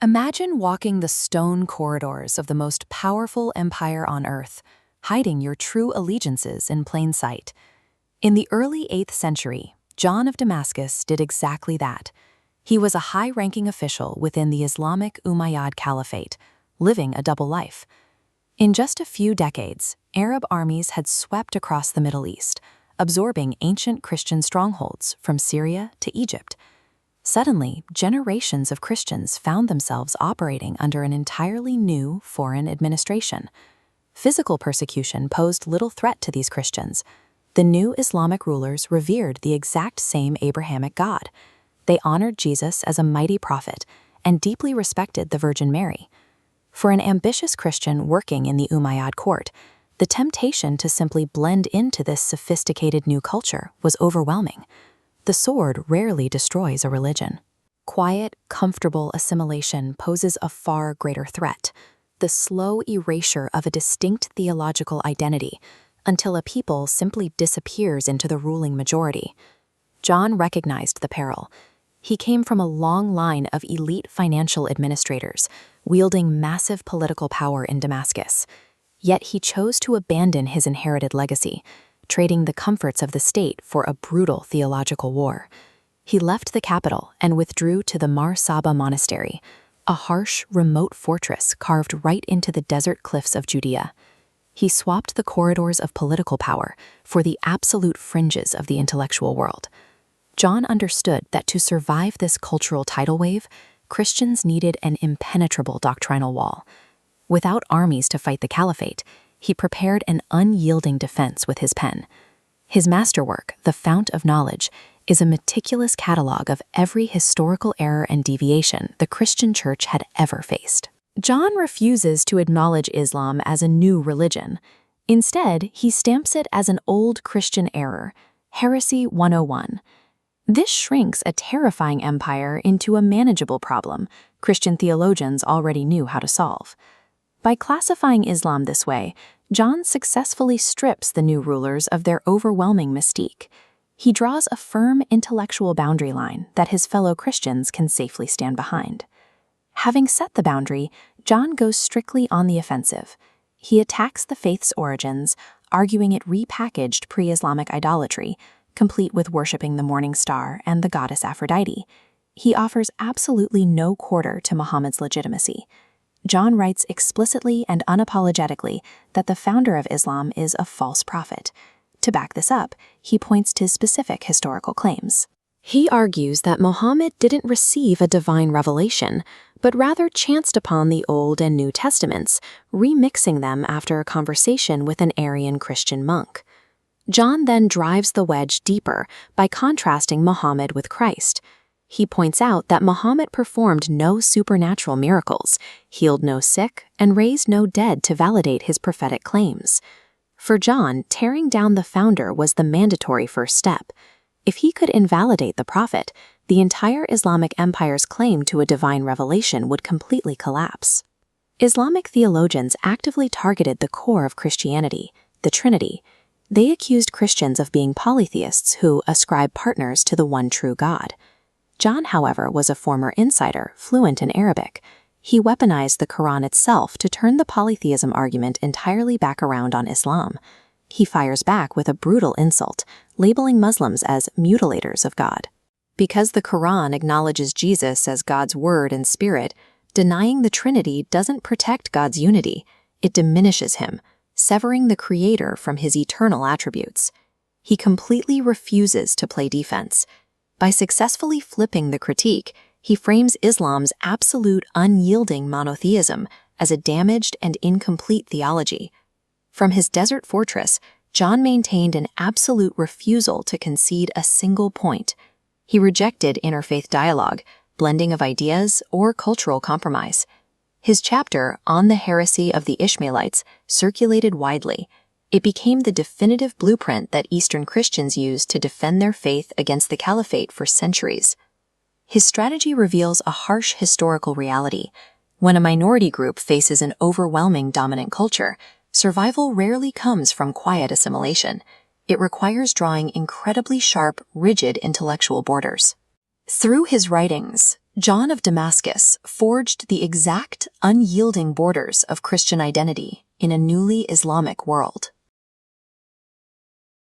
Imagine walking the stone corridors of the most powerful empire on earth, hiding your true allegiances in plain sight. In the early 8th century, John of Damascus did exactly that. He was a high-ranking official within the Islamic Umayyad Caliphate, living a double life. In just a few decades, Arab armies had swept across the Middle East, absorbing ancient Christian strongholds from Syria to Egypt. Suddenly, generations of Christians found themselves operating under an entirely new foreign administration. Physical persecution posed little threat to these Christians. The new Islamic rulers revered the exact same Abrahamic God. They honored Jesus as a mighty prophet and deeply respected the Virgin Mary. For an ambitious Christian working in the Umayyad court, the temptation to simply blend into this sophisticated new culture was overwhelming. The sword rarely destroys a religion. Quiet, comfortable assimilation poses a far greater threat, the slow erasure of a distinct theological identity until a people simply disappears into the ruling majority. John recognized the peril. He came from a long line of elite financial administrators, wielding massive political power in Damascus. Yet he chose to abandon his inherited legacy, trading the comforts of the state for a brutal theological war. He left the capital and withdrew to the Mar Saba monastery, a harsh, remote fortress carved right into the desert cliffs of Judea. He swapped the corridors of political power for the absolute fringes of the intellectual world. John understood that to survive this cultural tidal wave, Christians needed an impenetrable doctrinal wall. Without armies to fight the caliphate, he prepared an unyielding defense with his pen. His masterwork, The Fount of Knowledge, is a meticulous catalog of every historical error and deviation the Christian church had ever faced. John refuses to acknowledge Islam as a new religion. Instead, he stamps it as an old Christian error, Heresy 101. This shrinks a terrifying empire into a manageable problem Christian theologians already knew how to solve. By classifying Islam this way, John successfully strips the new rulers of their overwhelming mystique. He draws a firm intellectual boundary line that his fellow Christians can safely stand behind. Having set the boundary, John goes strictly on the offensive. He attacks the faith's origins, arguing it repackaged pre-Islamic idolatry, complete with worshipping the morning star and the goddess Aphrodite. He offers absolutely no quarter to Muhammad's legitimacy. John writes explicitly and unapologetically that the founder of Islam is a false prophet. To back this up, he points to specific historical claims. He argues that Muhammad didn't receive a divine revelation, but rather chanced upon the Old and New Testaments, remixing them after a conversation with an Arian Christian monk. John then drives the wedge deeper by contrasting Muhammad with Christ. He points out that Muhammad performed no supernatural miracles, healed no sick, and raised no dead to validate his prophetic claims. For John, tearing down the founder was the mandatory first step. If he could invalidate the prophet, the entire Islamic empire's claim to a divine revelation would completely collapse. Islamic theologians actively targeted the core of Christianity, the Trinity. They accused Christians of being polytheists who ascribe partners to the one true God. John, however, was a former insider, fluent in Arabic. He weaponized the Quran itself to turn the polytheism argument entirely back around on Islam. He fires back with a brutal insult, labeling Muslims as mutilators of God. Because the Quran acknowledges Jesus as God's word and spirit, denying the Trinity doesn't protect God's unity, it diminishes him, severing the Creator from his eternal attributes. He completely refuses to play defense. By successfully flipping the critique, he frames Islam's absolute unyielding monotheism as a damaged and incomplete theology. From his desert fortress, John maintained an absolute refusal to concede a single point. He rejected interfaith dialogue, blending of ideas, or cultural compromise. His chapter on the heresy of the Ishmaelites circulated widely. It became the definitive blueprint that Eastern Christians used to defend their faith against the caliphate for centuries. His strategy reveals a harsh historical reality. When a minority group faces an overwhelming dominant culture, survival rarely comes from quiet assimilation. It requires drawing incredibly sharp, rigid intellectual borders. Through his writings, John of Damascus forged the exact, unyielding borders of Christian identity in a newly Islamic world.